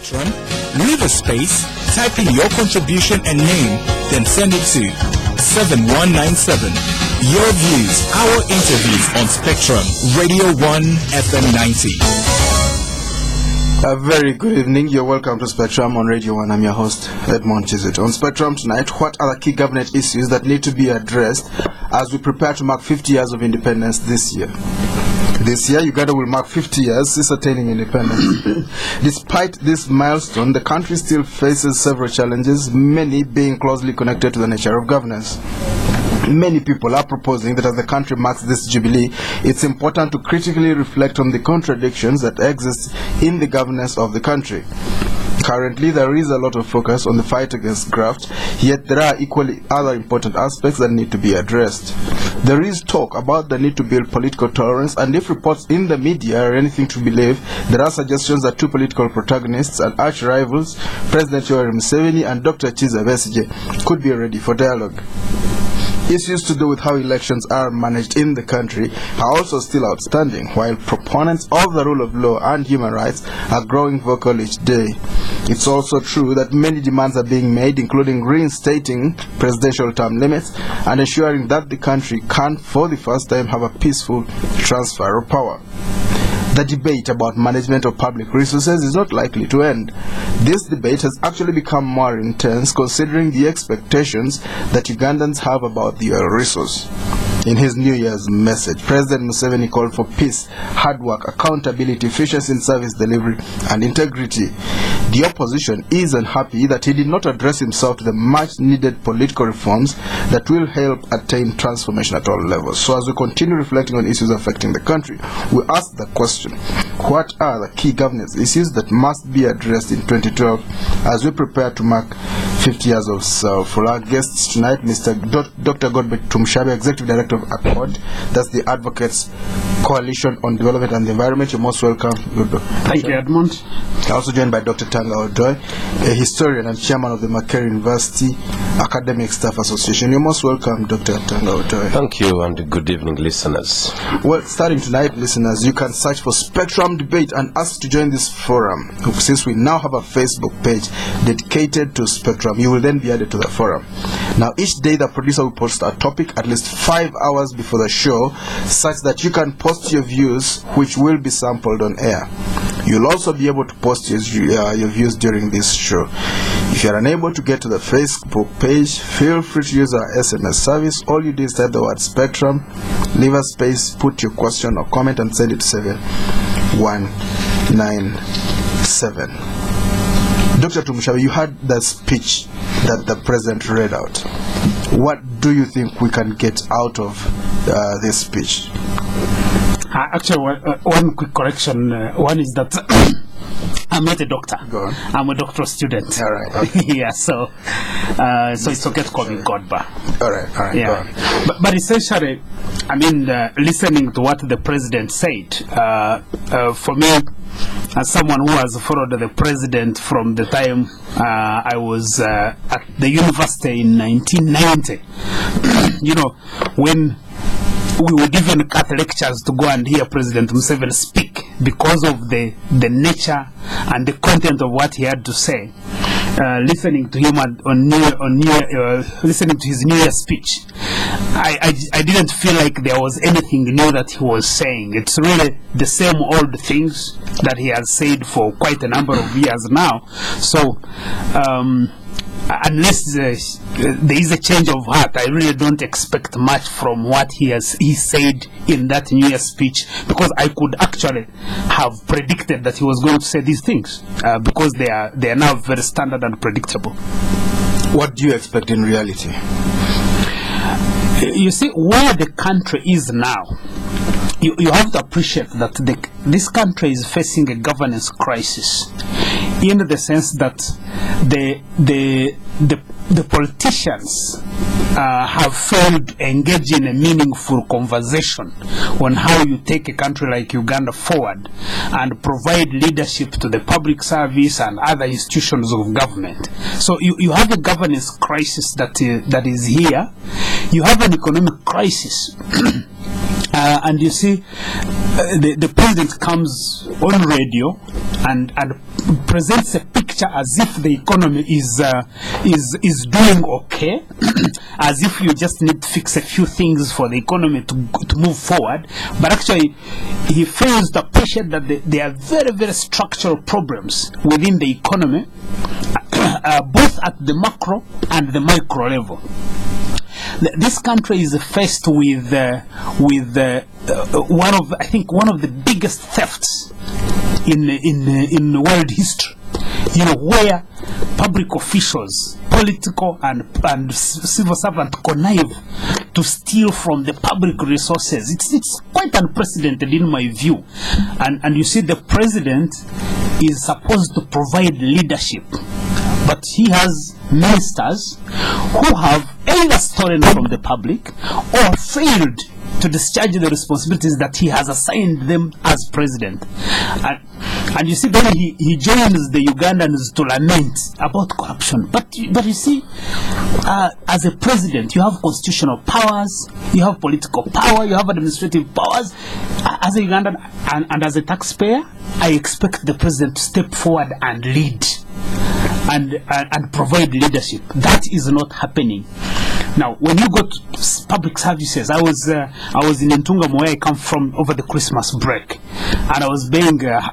Spectrum, leave a space, type in your contribution and name, then send it to 7197. Your views, our interviews on Spectrum, Radio 1 FM 90. A very good evening. You're welcome to Spectrum on Radio 1. I'm your host, Edmond. Kizito. On Spectrum tonight, what are the key government issues that need to be addressed as we prepare to mark 50 years of independence this year? This year, Uganda will mark 50 years since attaining independence. Despite this milestone, the country still faces several challenges, many being closely connected to the nature of governance. Many people are proposing that as the country marks this jubilee, it's important to critically reflect on the contradictions that exist in the governance of the country. Currently, there is a lot of focus on the fight against graft, yet there are equally other important aspects that need to be addressed. There is talk about the need to build political tolerance, and if reports in the media are anything to believe, there are suggestions that two political protagonists and arch-rivals, President Yoweri Museveni and Dr. Kizito Besigye, could be ready for dialogue. Issues to do with how elections are managed in the country are also still outstanding, while proponents of the rule of law and human rights are growing vocal each day. It's also true that many demands are being made, including reinstating presidential term limits and ensuring that the country can, for the first time, have a peaceful transfer of power. The debate about management of public resources is not likely to end. This debate has actually become more intense considering the expectations that Ugandans have about the oil resource. In his New Year's message, President Museveni called for peace, hard work, accountability, efficiency in service delivery, and integrity. The opposition is unhappy that he did not address himself to the much-needed political reforms that will help attain transformation at all levels. So as we continue reflecting on issues affecting the country, we ask the question, what are the key governance issues that must be addressed in 2012 as we prepare to mark 50 years of self? For our guests tonight, Mr. Dr. Godbar Tumushabe, Executive Director of ACODE, that's the Advocates Coalition on Development and the Environment. You're most welcome. Thank you, Edmond. Also joined by Dr. Tanga, Odoi, a historian and chairman of the Makerere University Academic Staff Association. You're most welcome, Dr. Tanga, Odoi. Thank you, and good evening, listeners. Well, starting tonight, listeners, you can search for Spectrum Debate and ask to join this forum. Since we now have a Facebook page dedicated to Spectrum, you will then be added to the forum. Now, each day the producer will post a topic at least 5 hours before the show, such that you can post your views, which will be sampled on air. You'll also be able to post your views during this show. If you're unable to get to the Facebook page, feel free to use our SMS service. All you do is type the word Spectrum, leave a space, put your question or comment, and send it to 7197. Dr. Tumushabe, you heard the speech that the president read out. What do you think we can get out of this speech? Actually, one quick correction. One is that I'm not a doctor. Go on. I'm a doctoral student. All right. Okay. Yeah, so it's okay to call me Godbar. All right. Yeah. Go on. But essentially, I mean, listening to what the president said, for me, as someone who has followed the president from the time I was at the university in 1990, you know, when we would even cut lectures to go and hear President Museveni speak because of the nature and the content of what he had to say. Listening to him listening to his New Year speech, I didn't feel like there was anything new that he was saying. It's really the same old things that he has said for quite a number of years now. So unless there is a change of heart, I really don't expect much from what he said in that New Year speech, because I could actually have predicted that he was going to say these things because they are now very standard and predictable. What do you expect in reality? You see, where the country is now, you have to appreciate that this country is facing a governance crisis, in the sense that the politicians have failed to engage in a meaningful conversation on how you take a country like Uganda forward and provide leadership to the public service and other institutions of government. So you have a governance crisis that is here. You have an economic crisis. And you see, the president comes on radio and presents a picture as if the economy is doing okay, as if you just need to fix a few things for the economy to move forward. But actually, he fails to appreciate that there are very, very structural problems within the economy, both at the macro and the micro level. This country is faced with one of the biggest thefts in world history. Where public officials, political and civil servants connive to steal from the public resources. It's quite unprecedented in my view. And you see, the president is supposed to provide leadership, but he has ministers who have either stolen from the public or failed to discharge the responsibilities that he has assigned them as president. And you see, then he joins the Ugandans to lament about corruption. But you see, as a president, you have constitutional powers, you have political power, you have administrative powers. As a Ugandan and as a taxpayer, I expect the president to step forward and lead and provide leadership. That is not happening. Now, when you go to public services, I was in Ntunga, where I come from, over the Christmas break, and I was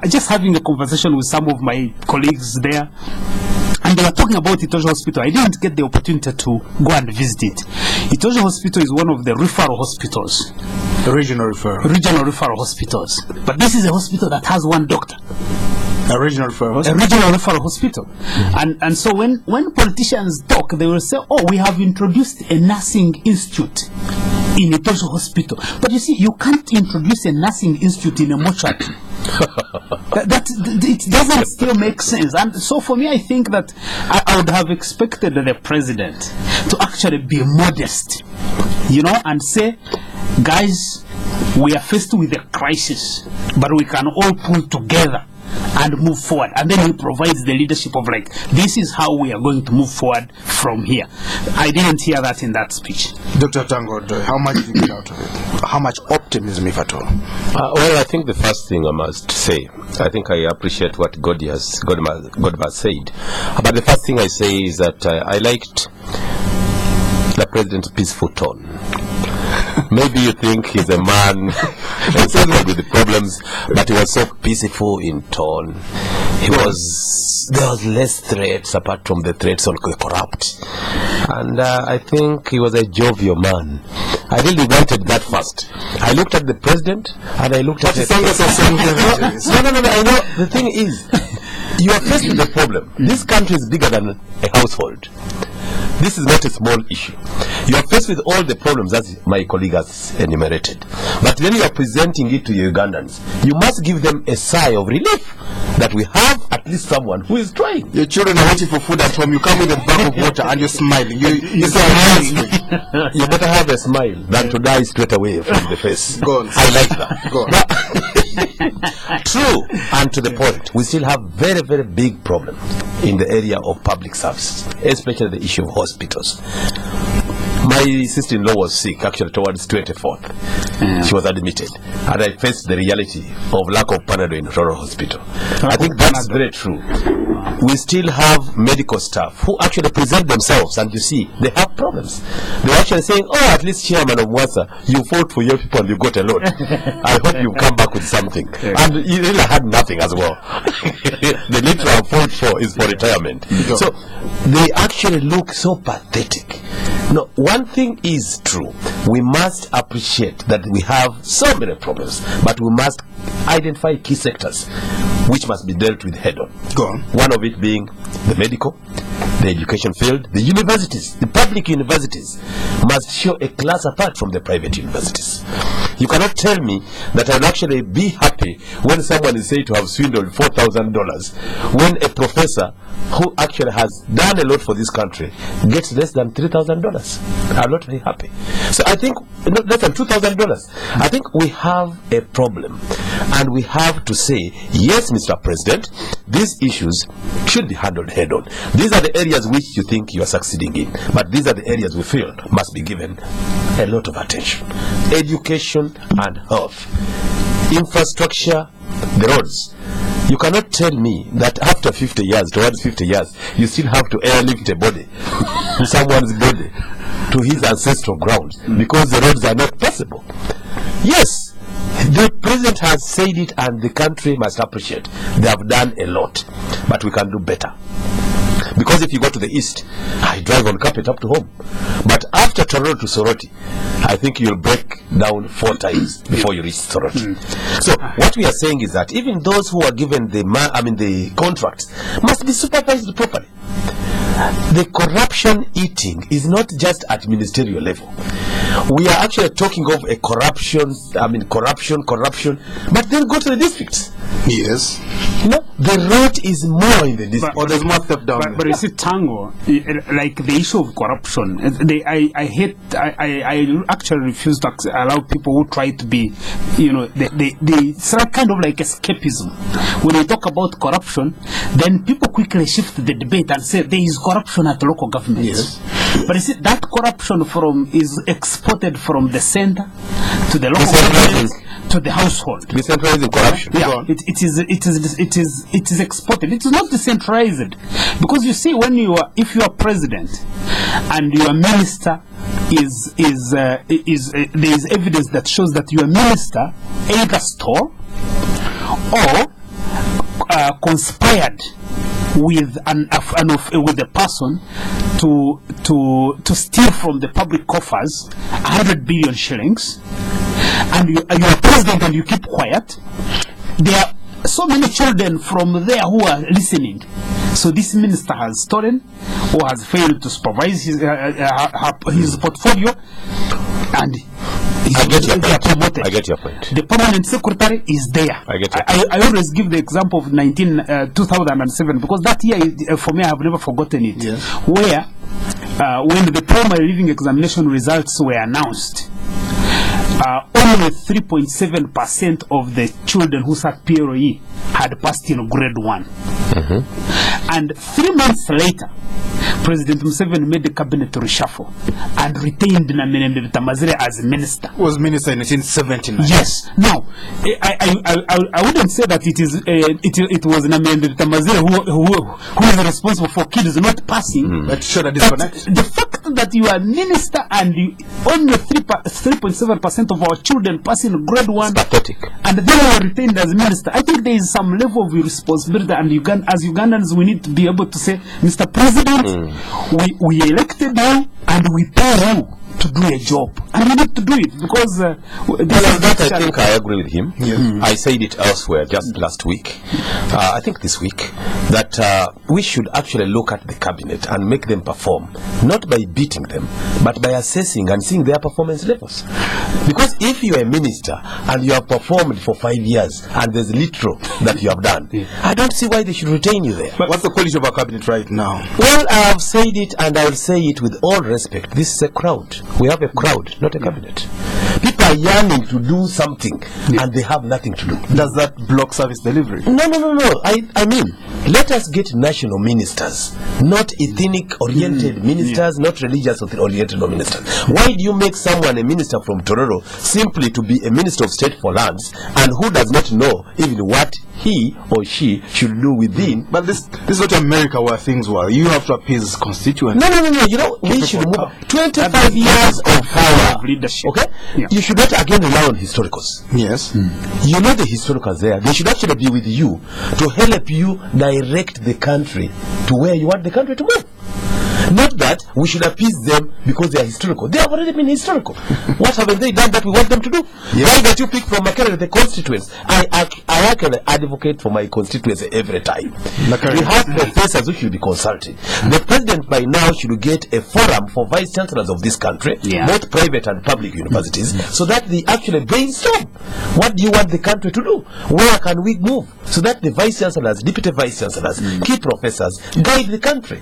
just having a conversation with some of my colleagues there, and they were talking about Itojo Hospital. I didn't get the opportunity to go and visit it. Itojo Hospital is one of the referral hospitals. Regional referral hospitals. But this is a hospital that has one doctor. A regional referral hospital. And so when politicians talk, they will say, oh, we have introduced a nursing institute in Itojo Hospital. But you see, you can't introduce a nursing institute in a mortuary. It doesn't still make sense. And so for me, I think that I would have expected the president to actually be modest, and say, guys, we are faced with a crisis, but we can all pull together and move forward. And then he provides the leadership of, like, this is how we are going to move forward from here. I didn't hear that in that speech. Dr. Tanga, how much did you get out of it? How much optimism, if at all? Well, I think the first thing I must say, I think I appreciate what Godbar said. But the first thing I say is that I liked the president's peaceful tone. Maybe you think he's a man with the problems, but he was so peaceful in tone. There was less threats apart from the threats on the corrupt. And I think he was a jovial man. I really wanted that first. I looked at the president and I looked at No, I know. The thing is, you are faced with the problem. This country is bigger than a household. This is not a small issue. You are faced with all the problems that my colleague has enumerated. But when you are presenting it to your Ugandans, you must give them a sigh of relief that we have at least someone who is trying. Your children are waiting for food at home. You come with a bag of water and you're smiling. You better have a smile than to die straight away from the face. Go on. I like that. Go on. True, and to the point, we still have very, very big problems in the area of public services, especially the issue of hospitals. My sister-in-law was sick, actually, towards 24th. She was admitted. And I faced the reality of lack of Panadol in rural hospital. I think that's very true. We still have medical staff who actually present themselves, and you see, they have problems. They're actually saying, oh, at least chairman of Mwasa, you fought for your people and you got a lot. I hope you come back with something. And he really had nothing as well. The little I fought for is for retirement. So they actually look so pathetic. No, one thing is true. We must appreciate that we have so many problems, but we must identify key sectors which must be dealt with head on. Go on. One of it being the medical, the education field, the universities. The public universities must show a class apart from the private universities. You cannot tell me that I will actually be happy when someone is said to have swindled $4,000 when a professor who actually has done a lot for this country gets less than $3,000. I'm not very happy. So I think, less than $2,000. I think we have a problem, and we have to say, yes, Mr. President, these issues should be handled head on. These are the areas which you think you are succeeding in, but these are the areas we feel must be given a lot of attention. Education and health, infrastructure, the roads. You cannot tell me that after 50 years, towards 50 years, you still have to airlift a body, someone's body, to his ancestral ground because the roads are not possible. Yes, the president has said it, and the country must appreciate. They have done a lot, but we can do better. Because if you go to the east, I drive on carpet up to home. But after Tororo to Soroti, I think you'll break down 4 times before you reach Soroti. So what we are saying is that even those who are given the contracts must be supervised properly. The corruption eating is not just at ministerial level. We are actually talking of a corruption, but then go to the districts. Yes. No, the road is more in the district. Or there's more step down. But you see, Tango, like the issue of corruption, I actually refuse to allow people who try to be, it's kind of like escapism. When we talk about corruption, then people quickly shift the debate and say there is corruption at local government. Yes. But you see, that corruption is exported from the center to the local government to the household. Decentralizing corruption. Yeah, it is exported. It is not decentralized, because you see, if you are president and your minister there is evidence that shows that your minister either stole or conspired with a person to steal from the public coffers 100 billion shillings, and you are president and you keep quiet. There are so many children from there who are listening. So this minister has stolen or has failed to supervise his portfolio, and I get your point. The permanent secretary is there. I always give the example of 2007, because that year, for me, I have never forgotten it. Yes. Where when the primary living examination results were announced, only 3.7% of the children who sat PROE had passed in grade 1. And 3 months later, President Museveni made the cabinet reshuffle and retained Namirembe Tamazire as minister. Was minister in 1979. Yes. Now, I wouldn't say that it was Namirembe Tamazire who is responsible for kids not passing. But should I disconnect? The fact that you are minister and only 3.7% of our children passing grade 1, pathetic, and then you are retained as minister, I think there is some level of responsibility, and as Ugandans we need to be able to say, Mr. President, we elected you and we pay you to do a job, and we need to do it, because I think I agree with him. I said it elsewhere just last week, I think this week, that we should actually look at the cabinet and make them perform, not by beating them, but by assessing and seeing their performance levels. Because if you are a minister and you have performed for 5 years and there's little that you have done, I don't see why they should retain you there. But what's the quality of our cabinet right now? Well, I have said it, and I will say it with all respect. This is a crowd. We have a crowd, not a cabinet. People are yearning to do something, and they have nothing to do. Does that block service delivery? No. I mean, let us get national ministers, not ethnic-oriented ministers, not religious-oriented ministers. Why do you make someone a minister from Tororo simply to be a minister of state for lands, and who does not know even what he or she should do within? But this is not America where things were. You have to appease constituents. No. We should move 25 years of power leadership. Okay? Yeah. You should not again rely on historicals. Yes. You know the historicals there. They should actually be with you to help you direct the country to where you want the country to move. Not that we should appease them because they are historical. They have already been historical. What haven't they done that we want them to do? Why don't you pick from Makerere the constituents? I actually advocate for my constituents every time. We have professors who should be consulted. The president by now should get a forum for vice chancellors of this country, both private and public universities, so that they actually brainstorm. What do you want the country to do? Where can we move? So that the vice chancellors, deputy vice chancellors, key professors guide the country.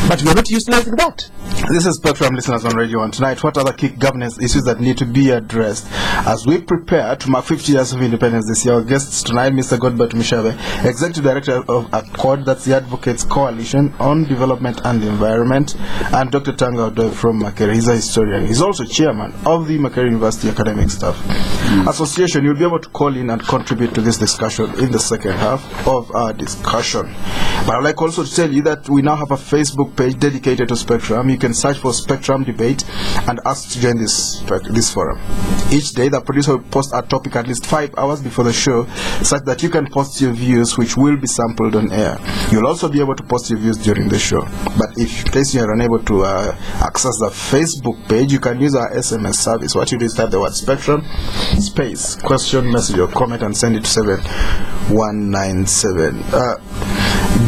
But we are not utilizing that. This is Spectrum listeners on Radio 1 tonight. What are the key governance issues that need to be addressed as we prepare to mark 50 years of independence this year? Our guests tonight, Mr. Godbar Tumushabe, Executive Director of ACODE, that's the Advocates Coalition on Development and the Environment, and Dr. Tanga Odoi from Makerere. He's a historian. He's also chairman of the Makerere University Academic Staff Association. You'll be able to call in and contribute to this discussion in the second half of our discussion. But I'd like also to tell you that we now have a Facebook page dedicated to Spectrum. You can search for Spectrum Debate and ask to join this forum. Each day, the producer will post a topic at least 5 hours before the show, such that you can post your views, which will be sampled on air. You'll also be able to post your views during the show. But if in case you are unable to access the Facebook page, you can use our SMS service. What you do is type the word Spectrum space question, message or comment and send it to 7197.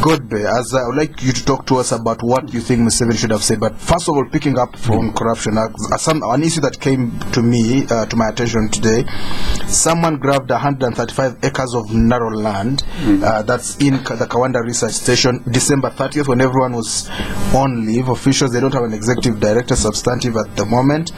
Godbe, as I would like you to talk to us about what you think Museveni should have said. But first of all, picking up from corruption, an issue that came to me, to my attention today, someone grabbed 135 acres of narrow land that's in the Kawanda Research Station, December 30th, when everyone was on leave. Officials, they don't have an executive director, substantive at the moment.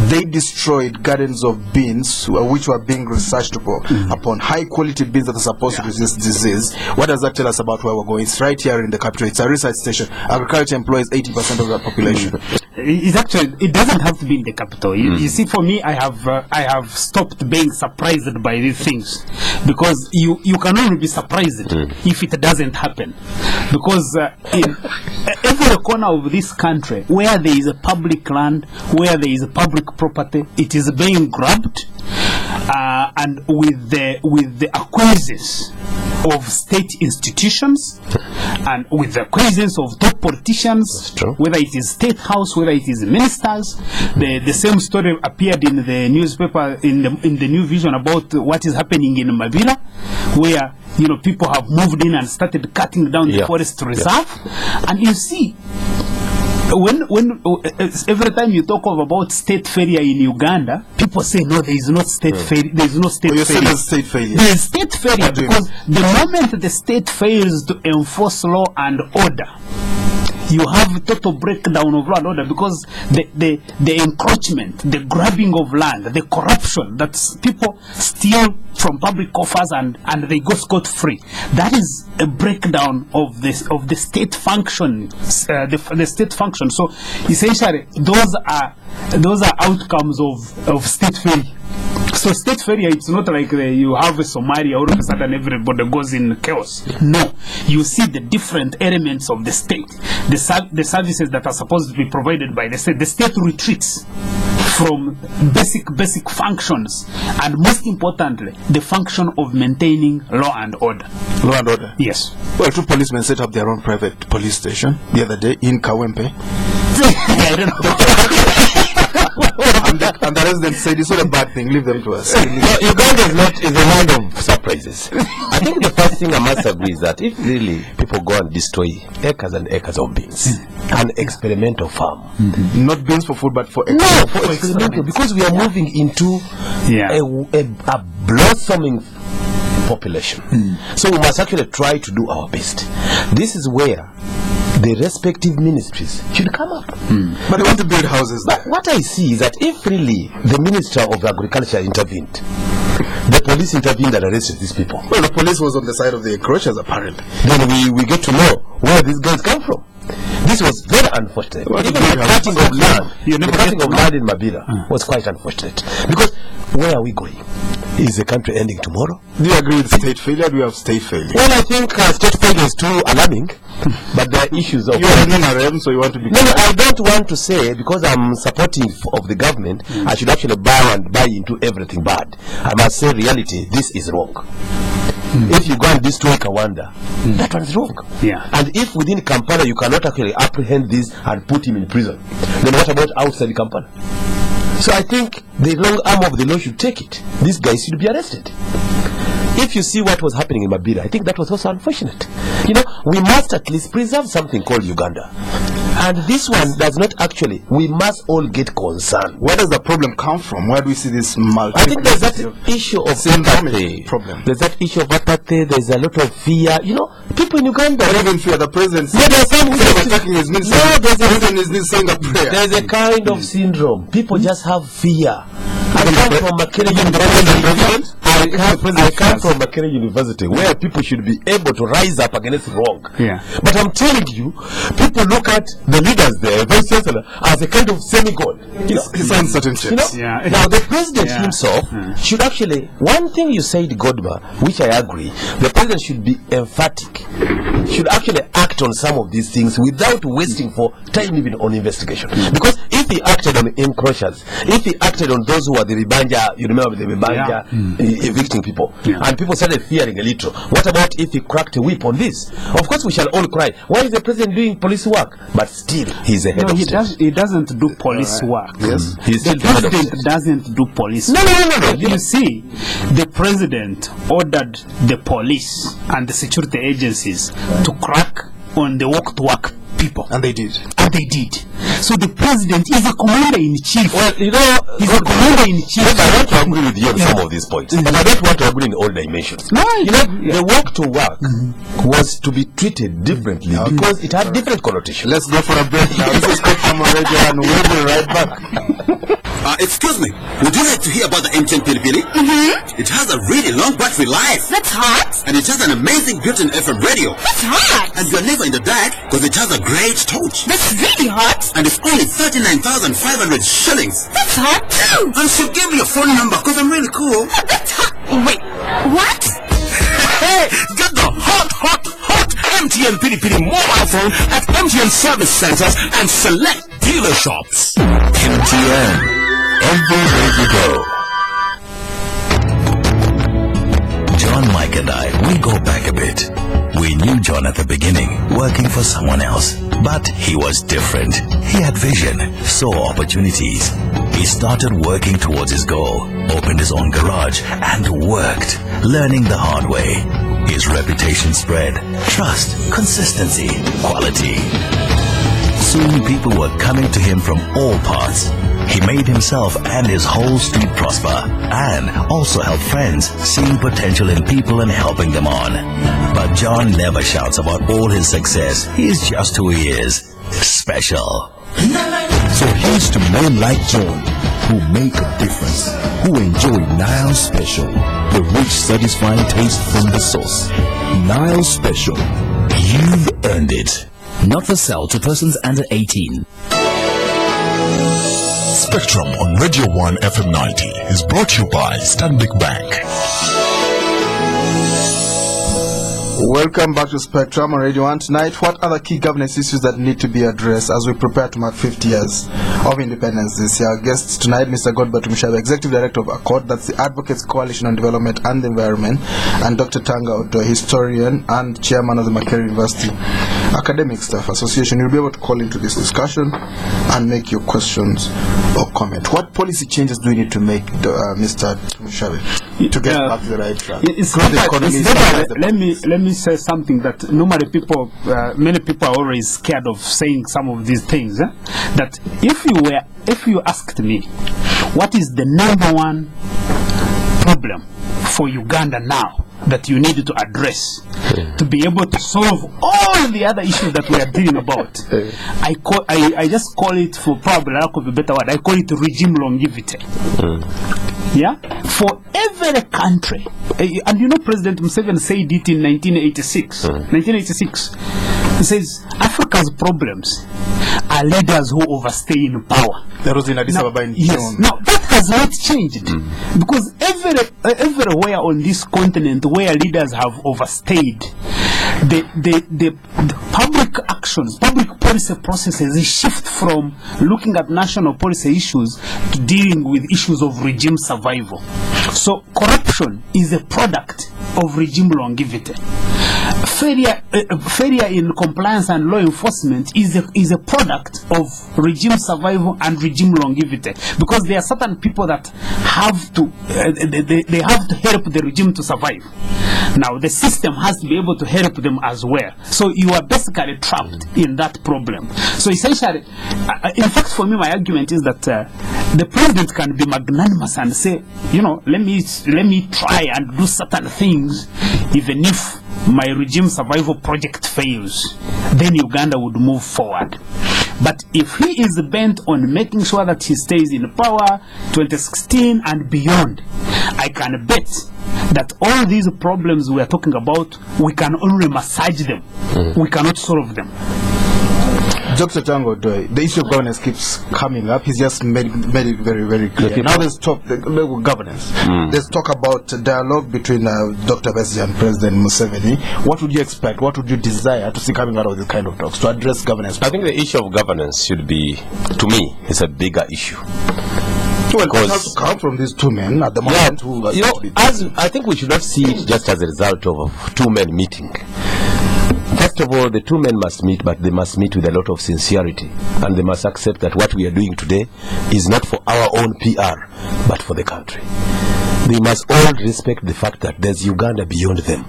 They destroyed gardens of beans, which were being researched upon high quality beans that are supposed to resist disease. What does that tell us about where we're going? It's right here in the capital. It's a research station. Agriculture employs 80% of the population. It doesn't have to be in the capital. You see, for me, I have stopped being surprised by these things, because you can only be surprised if it doesn't happen. Because in every corner of this country, where there is a public land, where there is a public property, it is being grabbed, and with the acquiescence of state institutions and with the acquiescence of top politicians, whether it is State House, whether it is ministers. The same story appeared in the newspaper, in the New Vision, about what is happening in Mabila, where people have moved in and started cutting down the forest reserve. And you see, when every time you talk about state failure in Uganda, people say no, there is not state failure. There is no state failure. State failure. There is state failure because the moment the state fails to enforce law and order, you have total breakdown of law and order, because the encroachment, the grabbing of land, the corruption that people steal from public coffers and they go scot-free, that is a breakdown of the state function, the state function. So essentially, those are outcomes of state failure. So state failure, it's not like you have a Somalia, all of a sudden everybody goes in chaos. No, you see the different elements of the state, the services that are supposed to be provided by the state. The state retreats from basic functions, and most importantly, the function of maintaining law and order. Law and order? Yes. Well, 2 policemen set up their own private police station the other day in Kawempe. I don't know. And the residents said it's not a bad thing, leave them to us. Uganda is a land of surprises. I think the first thing I must agree is that if really people go and destroy acres and acres of beans, an experimental farm, not beans for food but for experimental, because we are moving into a blossoming population. So we must actually try to do our best. This is where the respective ministries should come up. But they want to build houses there. But what I see is that if really the Minister of Agriculture intervened, the police intervened and arrested these people. Well, the police was on the side of the encroachers, apparently. Then we get to know where these guys come from. This was very unfortunate. Even the cutting of land, in Mabila was quite unfortunate. Because where are we going? Is the country ending tomorrow? Do you agree with state failure? Do you have state failure? Well, I think state failure is too alarming, but there are issues of... You are in RM, so you want to be... No, I don't want to say, because I'm supporting of the government, I should actually buy into everything bad. I must say, reality, this is wrong. If you go and destroy Kawanda, that one is wrong. Yeah. And if within Kampala you cannot actually apprehend this and put him in prison, then what about outside Kampala? So I think the long arm of the law should take it. These guys should be arrested. If you see what was happening in Mabila, I think that was also unfortunate. We must at least preserve something called Uganda. And this one does not actually, we must all get concerned. Where does the problem come from? Where do we see this I think there's that issue of apathy. Problem. There's that issue of apathy, there's a lot of fear. People people in Uganda. Or even fear the president. No, there's some attacking his minister. No, there's the president is saying a prayer. There's a kind of syndrome. People just have fear. I come from Makerere University. I come from Makerere University, where people should be able to rise up against wrong. Yeah. But I'm telling you, people look at the leaders there, Vice Chancellor, as a kind of semi-god. His uncertainty. Yeah. Now the president himself should actually, one thing you said, Godbar, which I agree, the president should be emphatic, should actually act on some of these things without wasting for time even on investigation. Because if he acted on encroachers, if he acted on those who are the Ribanja, you remember the Ribanja evicting people, and people started fearing a little. What about if he cracked a whip on this? Of course we shall all cry. Why is the president doing police work? But still, he's a head of state. He doesn't do police work. Yes. He's The president doesn't do police work. No. You see, the president ordered the police and the security agencies to crack on the walk-to-work people. And they did. So the president is a commander-in-chief. Well, you know, he's a commander-in-chief. I want to agree with you on some of these points, but I don't want to agree in all dimensions. No, you know, the walk to work was to be treated differently because it had different connotations. Let's go for a break now. This is Spectrum Radio, and we'll be right back. Excuse me, would you like to hear about the MTN Pilipili? It has a really long battery life. That's hot. And it has an amazing built-in FM radio. That's hot. And you're never in the dark because it has a great touch. That's really hot. And it's only 39,500 shillings. That's hot too. And she'll give me your phone number because I'm really cool. That's hot. Wait, what? Hey, get the hot MTN Pilipili mobile phone at MTN service centers and select dealer shops. MTN. Everywhere you go. John, Mike and I, we go back a bit. We knew John at the beginning, working for someone else. But he was different. He had vision, saw opportunities. He started working towards his goal, opened his own garage, and worked, learning the hard way. His reputation spread. Trust, consistency, quality. Soon people were coming to him from all parts. He made himself and his whole street prosper, and also helped friends, seeing potential in people and helping them on. But John never shouts about all his success. He's just who he is. Special. So here's to men like John, who make a difference, who enjoy Nile Special, the rich, satisfying taste from the source. Nile Special. You've earned it. Not for sale to persons under 18. Spectrum on Radio 1 FM 90 is brought to you by Stanbic Bank. Welcome back to Spectrum on Radio 1 tonight. What other key governance issues that need to be addressed as we prepare to mark 50 years of independence this year? Our guests tonight, Mr. Godbar Tumushabe, Executive Director of ACODE, that's the Advocates Coalition on Development and the Environment, and Dr. Tanga, Odoi, historian and chairman of the Makerere University Academic Staff Association. You'll be able to call into this discussion and make your questions or comment. What policy changes do we need to make, Mr. Tumushabe, to get back to the right track? Let me say something that normally many people are always scared of saying some of these things. That if you asked me, what is the number one problem for Uganda now that you need to address to be able to solve all the other issues that we are dealing about, I just call it, for probably lack of a better word, I call it regime longevity. Yeah, for every country, and you know, President Museveni said it in 1986. 1986, he says Africa's problems are leaders who overstay in power. That was in Addis Ababa in June. Yes. Now that has not changed because everywhere on this continent where leaders have overstayed, the public actions, public policy processes shift from looking at national policy issues to dealing with issues of regime survival. So corruption is a product of regime longevity. Failure in compliance and law enforcement is a product of regime survival and regime longevity, because there are certain people that have to they have to help the regime to survive. Now the system has to be able to help them as well. So you are basically trapped in that problem. So essentially, in fact, for me, my argument is that the president can be magnanimous and say, you know, let me try and do certain things, even if my regime survival project fails, then Uganda would move forward. But if he is bent on making sure that he stays in power 2016 and beyond, I can bet that all these problems we are talking about, we can only massage them. We cannot solve them. Dr. Tanga, the issue of governance keeps coming up. He's just made it very, very clear. Now there's talk about governance. There's talk about dialogue between Dr. Besigye and President Museveni. What would you expect? What would you desire to see coming out of this kind of talks to address governance? I think the issue of governance should be, to me, is a bigger issue. Well, it has to come from these two men at the moment. I think we should not see it just as a result of two men meeting. First of all, the two men must meet, but they must meet with a lot of sincerity, and they must accept that what we are doing today is not for our own PR, but for the country. They must all respect the fact that there's Uganda beyond them,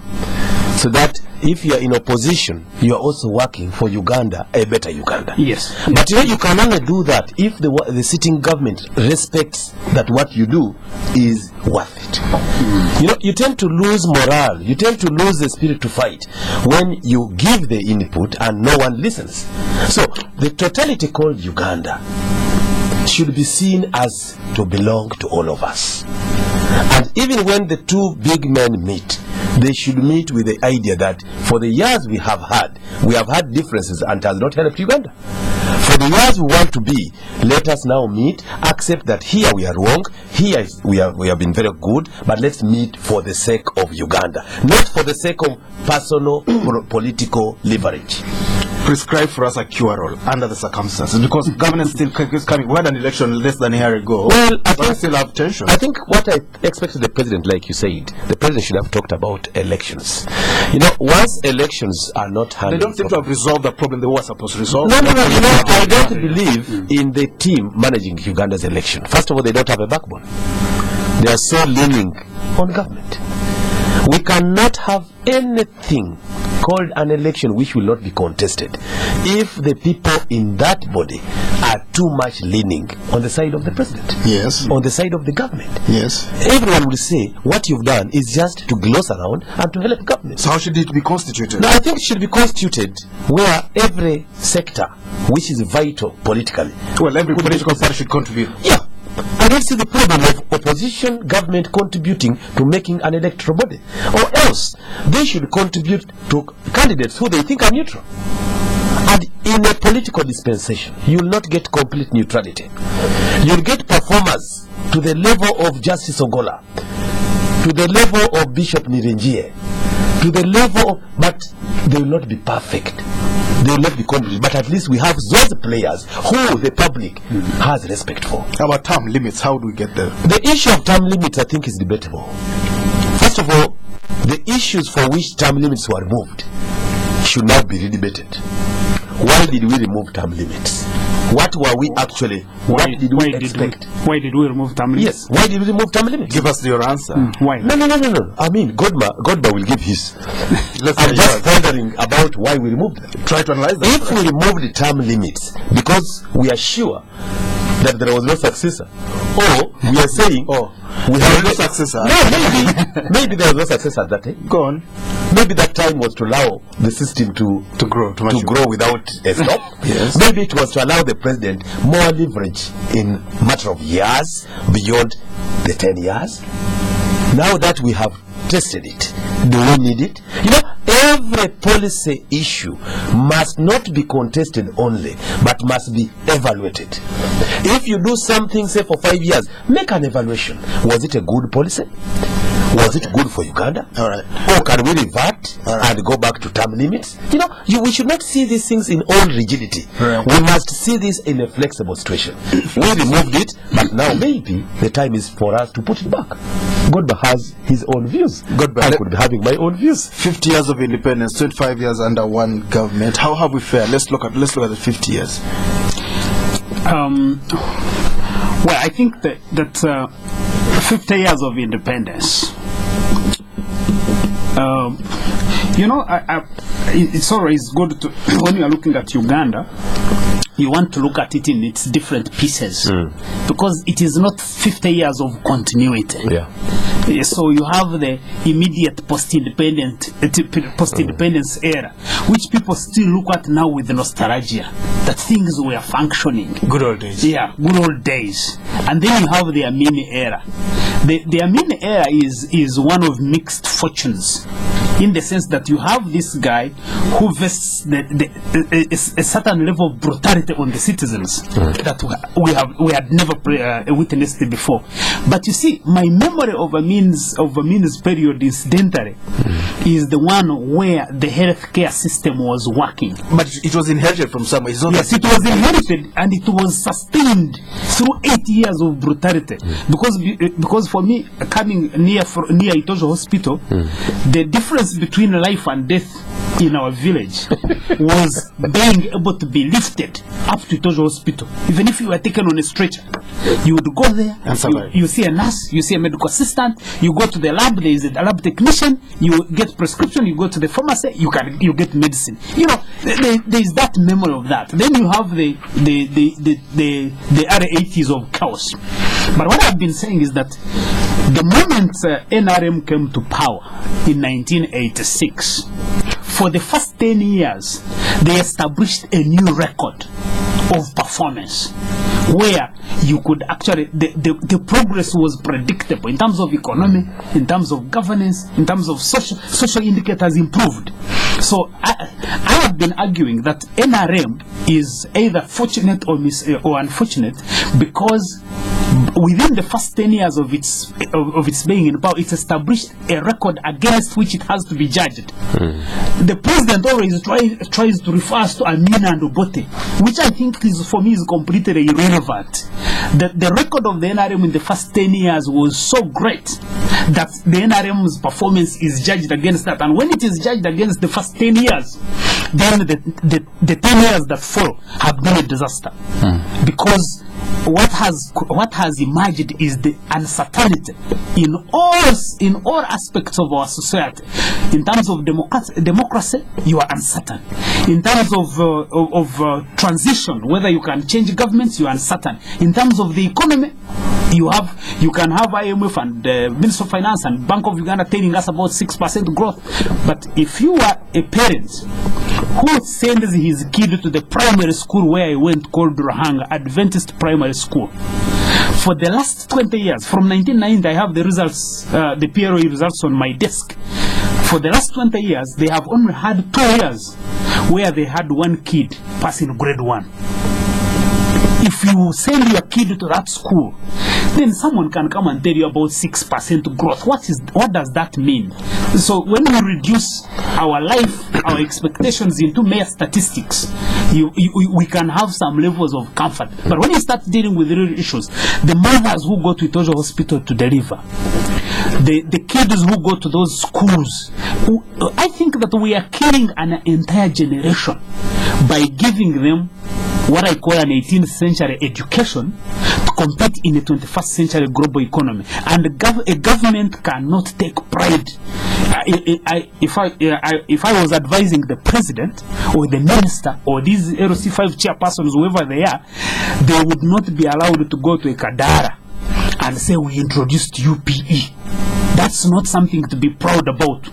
so that if you are in opposition, you are also working for Uganda, a better Uganda. Yes. But you can only do that if the sitting government respects that what you do is worth it. You tend to lose morale, you tend to lose the spirit to fight when you give the input and no one listens. So the totality called Uganda should be seen as to belong to all of us. And even when the two big men meet, they should meet with the idea that for the years we have had differences and it has not helped Uganda. For the years we want to be, let us now meet, accept that here we are wrong, here we have been very good, but let's meet for the sake of Uganda, not for the sake of personal or political leverage. Prescribe for us a cure all under the circumstances, because governance still is coming. We had an election less than a year ago. Well, I still have tension. I think what I expected the president, like you said, the president should have talked about elections. Once elections are not handled, they don't seem to have resolved the problem they were supposed to resolve. No. I don't believe in the team managing Uganda's election. First of all, they don't have a backbone. They are so leaning on government. We cannot have anything called an election which will not be contested if the people in that body are too much leaning on the side of the president. Yes. On the side of the government. Yes. Everyone will say what you've done is just to gloss around and to help government. So how should it be constituted? No, I think it should be constituted where every sector which is vital politically. Well, every political party should contribute. Yeah. I don't see the problem of opposition government contributing to making an electoral body. Or else, they should contribute to candidates who they think are neutral. And in a political dispensation, you will not get complete neutrality. You will get performers to the level of Justice Ogola, to the level of Bishop Nirenjie, to the level of, but they will not be perfect. They will not be complete, but at least we have those players who the public has respect for. How about term limits? How do we get there? The issue of term limits, I think, is debatable. First of all, the issues for which term limits were removed should now be redebated. Why did we remove term limits? What were we actually? What did we expect? Why did we remove term limits? Yes, why did we remove term limits? Give us your answer. Why? No. I mean, Godbar will give his. I'm just wondering about why we removed them. Try to analyze that. If we removed the term limits because we are sure that there was no successor, or we are saying, we have no successor. No, maybe there was no successor at that time. Go on. Maybe that time was to allow the system to grow without a stop. Yes. Maybe it was to allow the president more leverage in matter of years beyond the 10 years. Now that we have tested it, do we need it? Every policy issue must not be contested only, but must be evaluated. If you do something, say for 5 years, make an evaluation. Was it a good policy? Was it good for Uganda? All right. Or can we revert and go back to term limits? We should not see these things in all rigidity. Right. We must see this in a flexible situation. We removed it, but now maybe the time is for us to put it back. Godbar has his own views. I could be having my own views. 50 years of independence, 25 years under one government. How have we fared? Let's look at the 50 years. Well, I think that 50 years of independence. It's always good to, when you are looking at Uganda, you want to look at it in its different pieces, because it is not 50 years of continuity. Yeah. So you have the immediate post-independence era, which people still look at now with nostalgia, that things were functioning. Good old days. Yeah, good old days. And then you have the Amin era. The Amin era is one of mixed fortunes, in the sense that you have this guy who vests a certain level of brutality on the citizens that we had never witnessed before. But you see, my memory of Amin's period, incidentally, is the one where the healthcare system was working. But it was inherited from somewhere. It's not Yes, it was inherited, and it was sustained through 8 years of brutality. Because for me, coming near Itojo Hospital, the difference between life and death in our village was being able to be lifted up to Itojo Hospital. Even if you were taken on a stretcher, you would go there, and survive. you see a nurse, you see a medical assistant, you go to the lab, there is a lab technician, you get prescription, you go to the pharmacy, you get medicine. You know, there is that memory of that. Then you have the early 80s of chaos. But what I've been saying is that the moment NRM came to power in 1986, for the first 10 years, they established a new record of performance, where you could actually, the progress was predictable in terms of economy, in terms of governance, in terms of social indicators improved. So I have been arguing that NRM is either fortunate or unfortunate, because within the first 10 years of its being in power, it established a record against which it has to be judged. The president always tries to refer us to Amina and Obote, which I think for me is completely irrelevant. The record of the NRM in the first 10 years was so great that the NRM's performance is judged against that. And when it is judged against the first 10 years, then the 10 years that follow have been a disaster. Because what has emerged is the uncertainty in all aspects of our society. In terms of democracy, you are uncertain. In terms of transition, whether you can change governments, you are uncertain. In terms of the economy, you can have IMF and Minister of Finance and Bank of Uganda telling us about 6% growth. But if you are a parent who sends his kid to the primary school where I went, called Rahanga Adventist Primary School, for the last 20 years, from 1990, I have the results, the PRO results on my desk. For the last 20 years, they have only had 2 years where they had one kid passing grade 1. If you send your kid to that school, then someone can come and tell you about 6% growth. What does that mean? So when we reduce our life, our expectations into mere statistics, we can have some levels of comfort. But when you start dealing with real issues, the mothers who go to Itojo Hospital to deliver, the kids who go to those schools, I think that we are killing an entire generation by giving them what I call an 18th century education to compete in a 21st century global economy. And a government cannot take pride. If I was advising the president or the minister or these LC5 chairpersons, whoever they are, they would not be allowed to go to a Kadara and say we introduced UPE. That's not something to be proud about.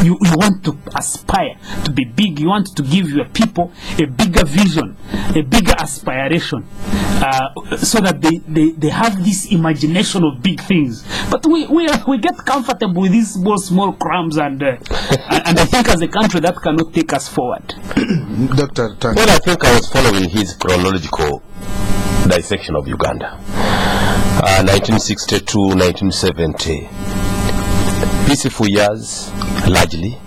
You want to aspire to be big. You want to give your people a bigger vision, a bigger aspiration, so that they have this imagination of big things. But we get comfortable with these small crumbs, and I think as a country that cannot take us forward. Dr. Tanga. Well, I think I was following his chronological dissection of Uganda. 1962, 1970. Peaceful years, largely.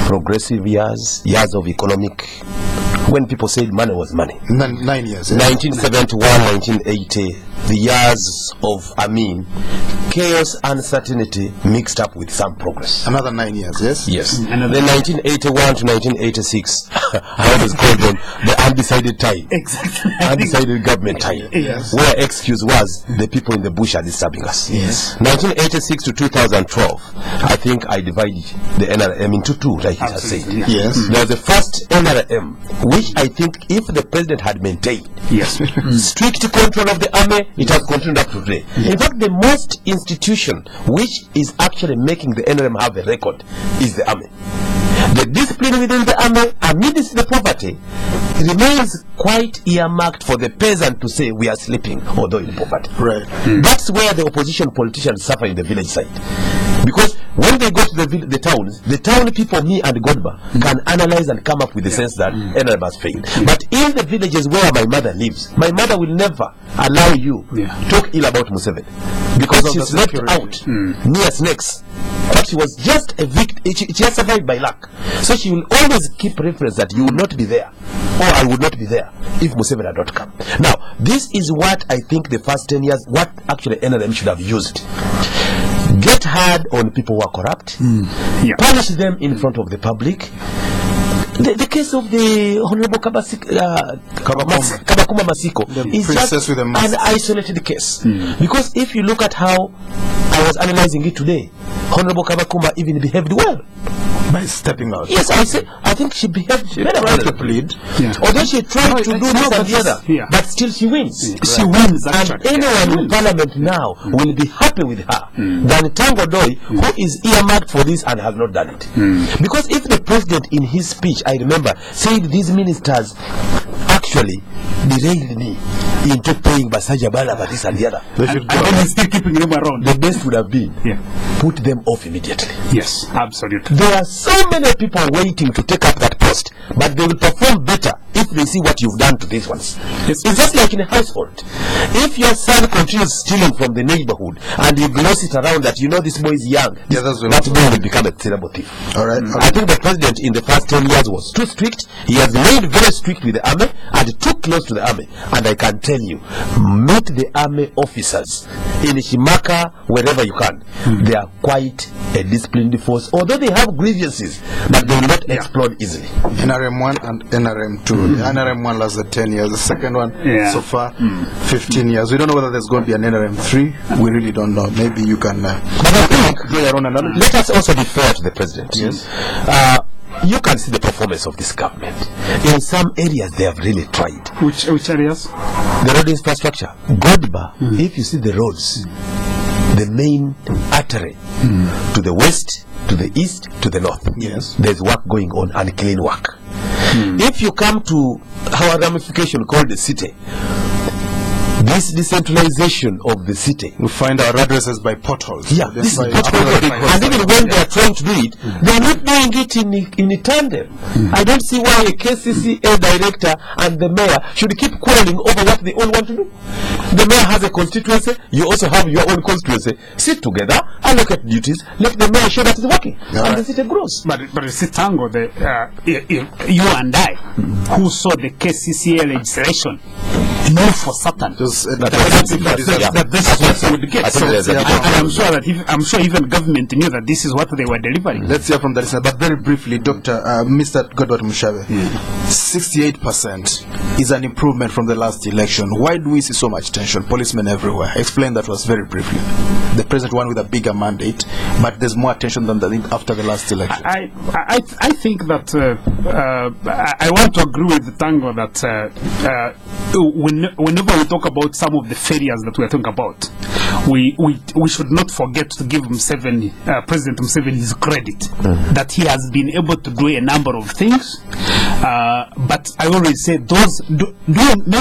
Progressive years, years of economic, when people said money was money. 9 years. 1971, 1980, the years of Amin, chaos, uncertainty mixed up with some progress. Another 9 years, yes? Yes. Then 1981 to 1986, I always call them the undecided time. Exactly. Undecided government time. Yes. Where excuse was the people in the bush are disturbing us. Yes. 1986 to 2012, I think I divided the NRM into two, like he has said. Yes. There was the first NRM, which I think if the president had maintained strict control of the army, it has continued up to today. In fact, the most institution which is actually making the NRM have a record is the army. The discipline within the army, amidst the poverty, remains quite earmarked for the peasant to say we are sleeping, although in poverty. Right. That's where the opposition politicians suffer in the village side. Because when they go to the towns, the town people, me and Godbar, can analyze and come up with the sense that NRM has failed. But in the villages where my mother lives, my mother will never allow you talk ill about Museveni. Because she slept out near snakes. But she was just a victim. She just survived by luck. So she will always keep reference that you will not be there, or I would not be there if Museveni had not come. Now, this is what I think the first 10 years, what actually NRM should have used. Get hard on people who are corrupt, punish them in front of the public. The case of the Honorable Kabakuma Masiko is just an isolated case. Because if you look at how I was analyzing it today, Honorable Kabakuma even behaved well. By stepping out. Yes, I think she behaved very well to plead. Although she tried to do this and the other, but still she wins. She wins, actually. And anyone in parliament now will be happy with her than Tanga Odoi, who is earmarked for this and has not done it. Because if the president in his speech, I remember, said these ministers actually derailed me into paying Basaja Bala for this and the other, And then he's still keeping them around. the best would have been put them off immediately. Yes, absolutely. There are so many people waiting to take up that post, but they will perform better if they see what you've done to these ones. It's just like in a household. If your son continues stealing from the neighborhood and you gloss it around that you know this boy is young, that boy will become a terrible thief. Alright. I think the president in the first 10 years was too strict. He has made very strict with the army and too close to the army. And I can tell you, meet the army officers in Shimaka, wherever you can. They are quite a disciplined force, although they have grievances, but they will not explode easily. NRM 1 and NRM 2. NRM 1 lasted 10 years. The second one, so far, 15 years. We don't know whether there's going to be an NRM 3. We really don't know. Maybe you can but I think, let us also be fair to the president. Yes. You can see the performance of this government. In some areas, they have really tried. Which areas? The road infrastructure. Godbar, if you see the roads, the main artery to the west, to the east, to the north, there's work going on, and clean work. If you come to our ramification called the city, this decentralization of the city, we find our addresses by potholes. Yeah, this is pothole. And even when they are trying to do it, they are not doing it in a tandem. I don't see why a KCCA director and the mayor should keep quarreling over what they all want to do. The mayor has a constituency, you also have your own constituency. Sit together, allocate duties, let the mayor show that it's working, and the city grows. But you see, Tango, you and I, who saw the KCCA legislation, know for certain that this is what they would get. I'm sure even government knew that this is what they were delivering. Let's hear from the listener, but very briefly, Dr. Mr. Godbar Tumushabe, 68% is an improvement from the last election. Why do we see so much tension? Policemen everywhere. Explain that to us very briefly. The president won with a bigger mandate, but there's more tension than after the last election. I think that I want to agree with Tango that whenever we talk about some of the failures that we are talking about, we should not forget to give President Museveni his credit that he has been able to do a number of things. But I always say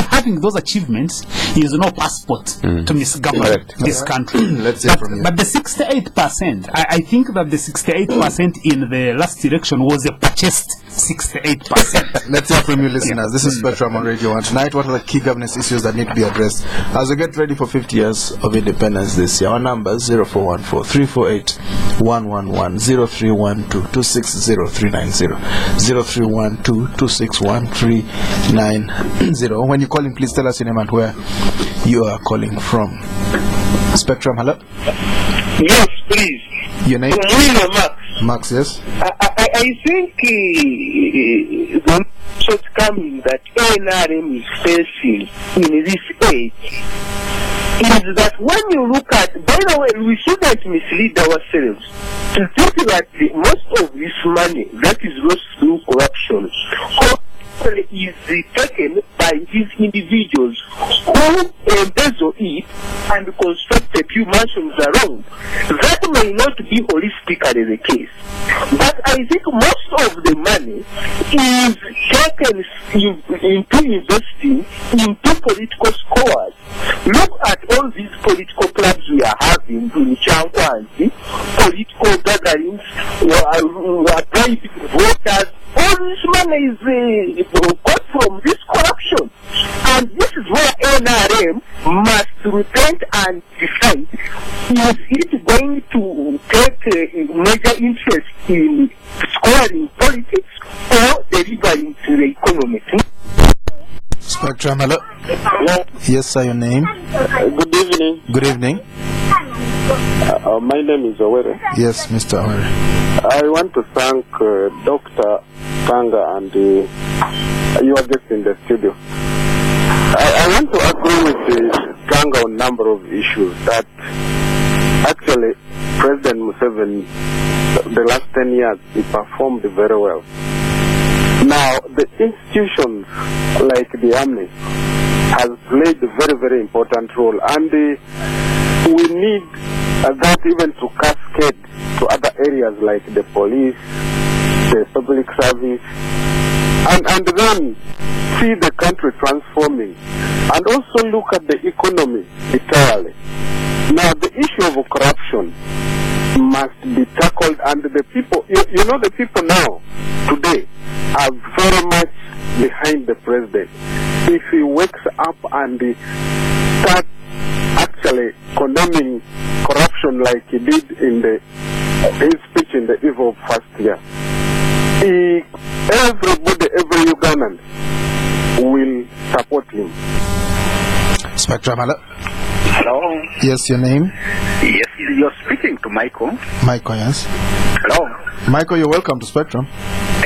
having those achievements is no passport to misgovern this country. Let's hear from you. But the 68%, I think that the 68% in the last election was a purchased 68%. Let's hear from you, listeners. This is Spectrum on Radio 1. Tonight, what are the key governance issues that need to be addressed as we get ready for 50 years of independence this year? Our numbers 0414-348-111, 0312-260-390, 0312-261-390. When you're calling, please tell us your name and where you are calling from. Spectrum, hello? Yes, please. Your name? Max. Max, yes? I think the shortcoming that NRM is facing in this age is that when you look at, by the way, we shouldn't mislead ourselves to think that most of this money that is lost through corruption is taken by these individuals who embezzle it and construct a few mansions around. That may not be holistically the case, but I think most of the money is taken into investing into political scores. Look at all these political clubs we are having in Changwanzi, political gatherings, private voters. All this money is got from this corruption. And this is where NRM must repent and decide, is it going to take major interest in scoring politics or delivering to the economy? Spectrum, hello? Hello? Yes, sir, your name? Good evening. Good evening. My name is Owere. Yes, Mr. Owere. I want to thank Dr. Tanga and your guest in the studio. I want to agree with Tanga on a number of issues that actually President Museveni, the last 10 years, he performed very well. Now, the institutions like the army has played a very, very important role, and we need that even to cascade to other areas like the police, the public service, and then see the country transforming, and also look at the economy entirely. Now, the issue of corruption must be tackled, and the people, you know, the people now, today, are very much behind the president. If he wakes up and starts actually condemning corruption like he did in his speech in the eve of first year, everybody, every Ugandan will support him. Spectrum, hello? Hello. Yes, your name? Yes, you're speaking to Michael. Michael, yes. Hello. Michael, you're welcome to Spectrum.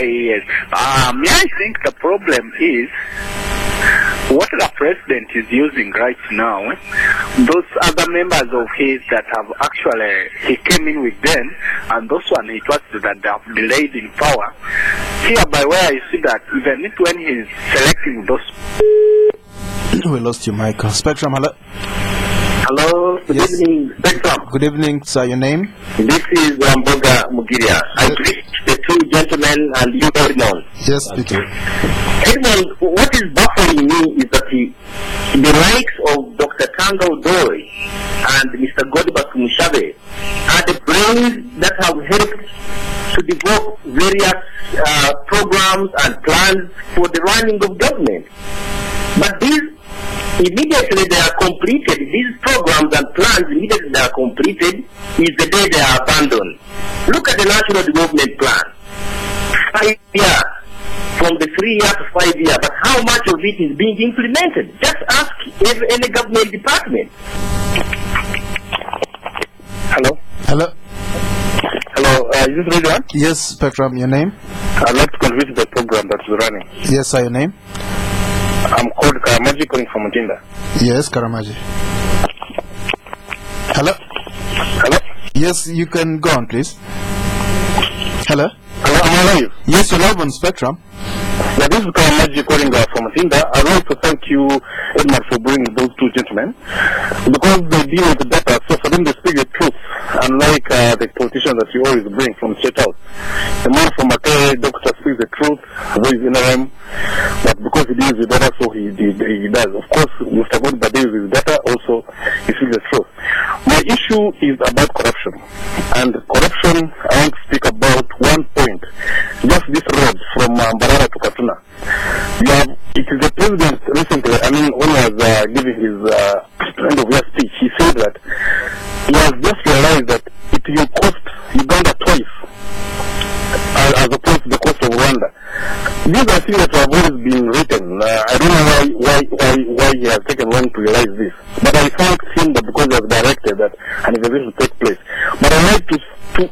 Yes. I think the problem is what the president is using right now. Those other members of his that have actually, he came in with them, and those one it was that they have delayed in power. Here by where I see that even when he's selecting those. We lost you, Michael. Spectrum, hello? Hello, good evening, Spectrum. Good evening, sir. Your name? This is Mboga Mugiria. I greet the two gentlemen and you, Edmond. Yes, Peter. Edmond, what is baffling me is that the likes of Dr. Tanga Odoi and Mr. Godbar Tumushabe are the brains that have helped to develop various programs and plans for the running of government. But these, immediately they are completed, these programs and plans, immediately they are completed, is the day they are abandoned. Look at the National Development Plan. 5 years, from the 3 year to 5 year, but how much of it is being implemented? Just ask any government department. Hello? Hello? Hello, is this radio? Yes, Spectrum, your name? I'd like to contribute to the program that's running. Yes, sir, your name? I'm called Karamaji, calling from Mujinda. Yes, Karamaji. Hello? Hello? Yes, you can go on, please. Hello? Hello, how are you? Yes, you're live on Spectrum. Yeah, this is Karamaji calling from Mujinda. I'd like to thank you, Edmond, for bringing those two gentlemen, because they deal with the data, so for them they speak the truth, unlike the politicians that you always bring from straight out. The man from Makerere, doctor, speaks the truth, although he's in RM, but because he deals with data, so he does. Of course, Mr. Godbar deals with data, also he speaks the truth. My issue is about corruption, and corruption, I want to speak about one point just this road from Mbarara to Katuna. It is the president recently, when he was giving his end of year speech, he said that he has just realized that it will cost Uganda twice as opposed to the cost of Rwanda. These are things that have always been written. I don't know why he has taken long to realize this. But I thank him that because he has directed that an evaluation to take place. But I like to say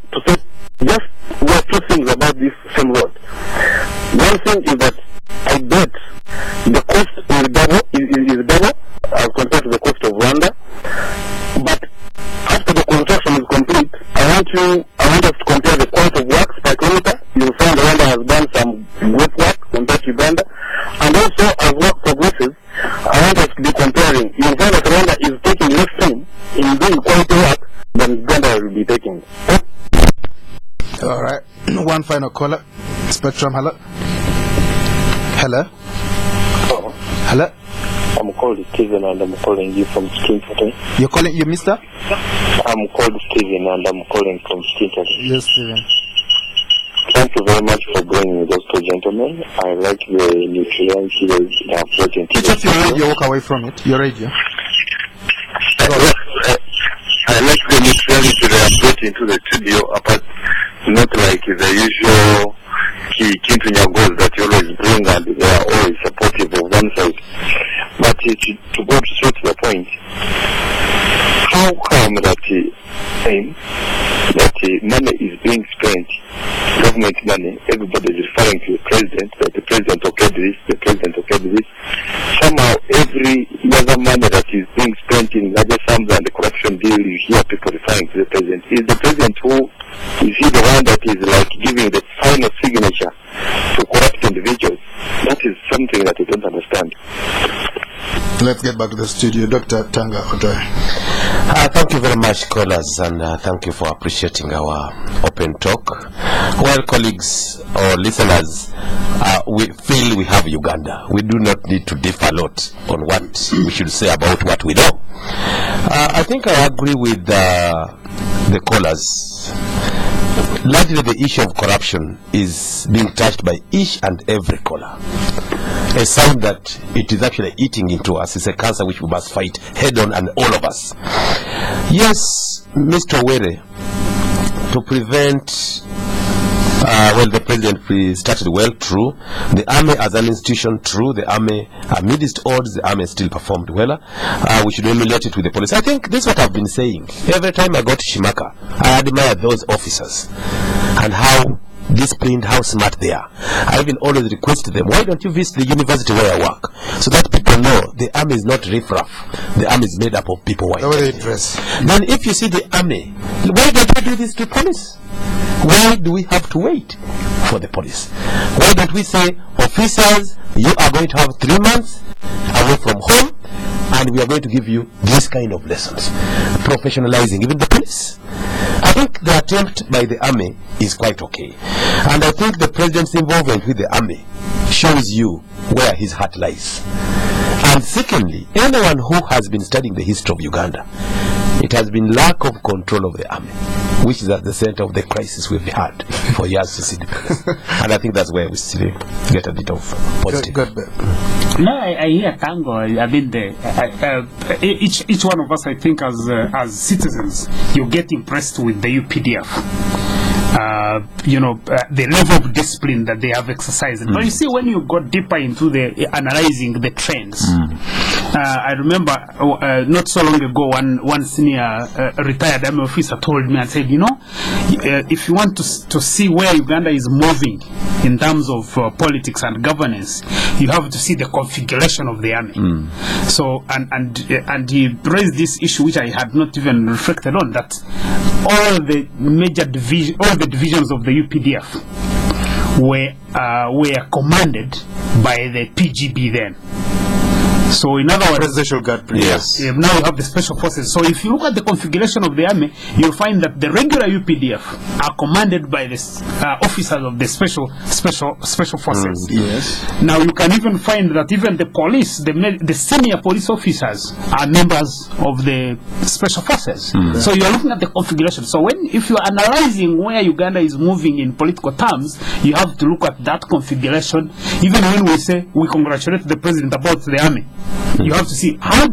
just two things about this same road. One thing is that I bet the cost is double as compared to the cost of Rwanda. But after the construction is complete, I want us to compare the cost of works per kilometer. You'll find Rwanda has done some great work compared to Uganda. And also, as work progresses, I want us to be comparing. You'll find that Rwanda is taking less time in doing quality work than Uganda will be taking. All right. One final caller. Spectrum, hello. Hello. Hello. I'm called Steven and I'm calling you from Skinton. You're calling you, mister? I'm called Steven and I'm calling from Skinton. Yes, Steven. Thank you very much for bringing those two gentlemen. I like the nutrients you have brought into Switch off your radio, walk away from it. Your radio. I like the nutrients they have brought into the studio, apart not like the usual Kintu Nyagos that you always bring and they are always supportive of one side. But to go straight to the point, how come that money is being spent, government money, everybody is referring to the president, that the president okayed this, the president okayed this. Somehow every other money that is being spent in larger sums and the corruption deal, you hear people referring to the president. Is the president is he the one that is like giving the final signature to corrupt individuals? That is something that I don't understand. Let's get back to the studio. Dr. Tanga, Odoi. Thank you very much, callers, and thank you for appreciating our open talk. Well, colleagues or listeners, we feel we have Uganda. We do not need to differ a lot on what we should say about what we know. I think I agree with the callers. Largely the issue of corruption is being touched by each and every caller. A sign that it is actually eating into us. It's a cancer which we must fight head on, and all of us. Yes, Mr. Were, to prevent the president started well, true. The army as an institution, true. The army, amidst odds, the army still performed well. We should emulate it with the police. I think this is what I've been saying. Every time I go to Shimaka, I admire those officers and how disciplined, how smart they are. I even always request them, why don't you visit the university where I work, so that people know the army is not riffraff. The army is made up of people white. Then if you see the army, why don't you do this to police? Why do we have to wait for the police? Why don't we say, officers, you are going to have 3 months away from home, and we are going to give you this kind of lessons, professionalizing even the police. I think the attempt by the army is quite okay, and I think the president's involvement with the army shows you where his heart lies. And secondly, anyone who has been studying the history of Uganda, it has been lack of control of the army, which is at the center of the crisis we've had for years to see. And I think that's where we still get a bit of positive. No, I hear Tango. I mean, each one of us, I think, as citizens, you get impressed with the UPDF. The level of discipline that they have exercised. But you see, when you go deeper into the analyzing the trends, I remember not so long ago, one senior retired army officer told me and said, if you want to see where Uganda is moving in terms of politics and governance, you have to see the configuration of the army. So, and he raised this issue which I had not even reflected on, that all the major divisions of the UPDF were commanded by the PGB then. So in other words, Presidential Guard. Yes. now you have the special forces. So if you look at the configuration of the army, you'll find that the regular UPDF are commanded by the officers of the special forces. Yes. Now you can even find that even the police, the senior police officers are members of the special forces. So you are looking at the configuration. So if you are analyzing where Uganda is moving in political terms, you have to look at that configuration. Even when we say we congratulate the president about the army, you have to see how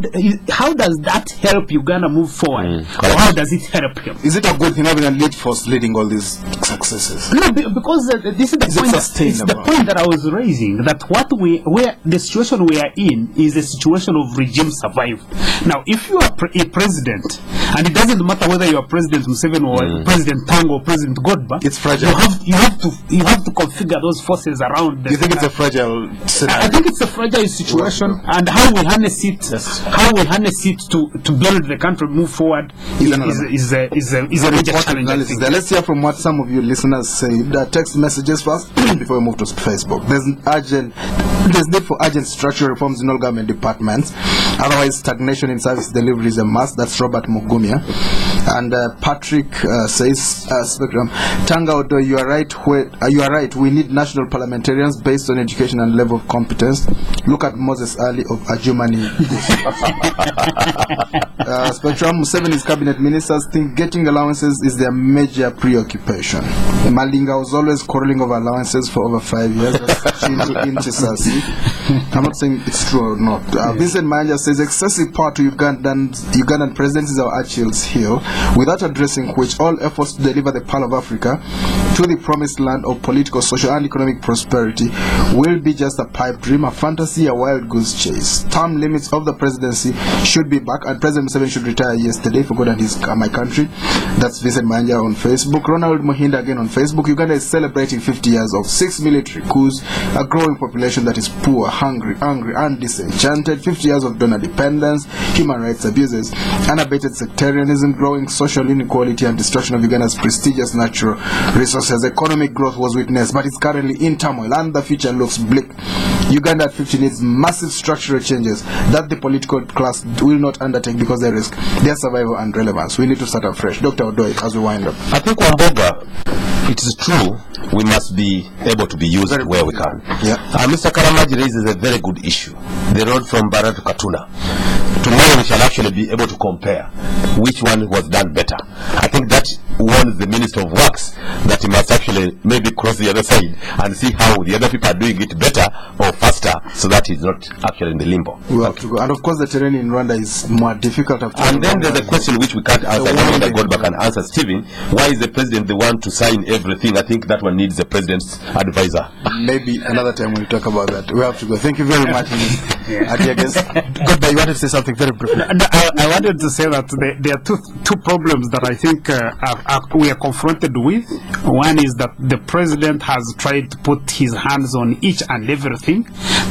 does that help Uganda move forward, or how does it help him? Is it a good thing having a lead force leading all these successes? No, because this is the point. It's the point that I was raising, that where the situation we are in is a situation of regime survival. Now, if you are a president, and it doesn't matter whether you are President Museveni or President Tanga or President Godbar, it's fragile. You have to configure those forces around. You think it's a fragile scenario? I think it's a fragile situation, and how we harness it, to build the country, move forward, is a major challenge. Let's hear from what some of you listeners say. Text messages first before we move to Facebook. There's need for urgent structural reforms in all government departments. Otherwise, stagnation in service delivery is a must. That's Robert Mugumia. And Patrick says, Spectrum, Tanga Odoi, you are right. You are right. We need national parliamentarians based on education and level of competence. Look at Moses Ali of Ajumani. Spectrum, Museveni's cabinet ministers think getting allowances is their major preoccupation. Malinga was always quarreling over allowances for over 5 years. I'm not saying it's true or not. Vincent Manja says excessive power to Ugandan presidents is our Achilles heel, without addressing which all efforts to deliver the Pearl of Africa to the promised land of political, social and economic prosperity will be just a pipe dream, a fantasy, a wild goose chase. Term limits of the presidency should be back, and President Museveni should retire yesterday for God and my country. That's Vincent Manja on Facebook. Ronald Mohinda again on Facebook. Uganda is celebrating 50 years of 6 military coups, a growing population that is poor, hungry, angry and disenchanted, 50 years of donor dependence, human rights abuses, unabated sectarianism, growing social inequality and destruction of Uganda's prestigious natural resources. Economic growth was witnessed, but it's currently in turmoil and the future looks bleak. Uganda at 50 needs massive structural changes that the political class will not undertake because they risk their survival and relevance. We need to start afresh. Dr. Odoi, as we wind up. I think, Wamboga, it is true we must be able to be used where we can. Mr. Karamaji raises a very good issue. The road from Bara to Katuna. Tomorrow we shall actually be able to compare which one was done better. I think that warns the Minister of Works that he must actually maybe cross the other side and see how the other people are doing it better or faster, so that he's not actually in the limbo. We have to go. And of course the terrain in Rwanda is more difficult. And then there's a question which we can't answer. I Godbar can answer. Stephen, why is the president the one to sign everything? I think that one needs the president's advisor. Maybe another time we'll talk about that. We have to go. Thank you very much. Godbar, you wanted to say something very briefly. I wanted to say that there are two problems that I think we are confronted with. One is that the president has tried to put his hands on each and everything.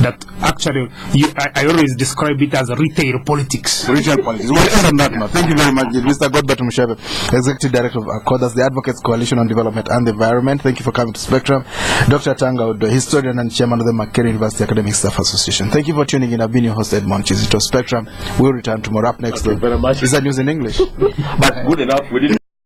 That actually, I always describe it as retail politics. Retail politics. We'll end on that note. Thank you very much, Mr. Godbar Tumushabe, Executive Director of ACODE, the Advocates Coalition on Development and the Environment. Thank you for coming to Spectrum. Dr. Tanga Odoi, Historian and Chairman of the Makerere University Academic Staff Association. Thank you for tuning in. I've been your host, Edmond Kizito. Spectrum will return tomorrow. Up next, very much. Is that news in English? But good enough. We didn't.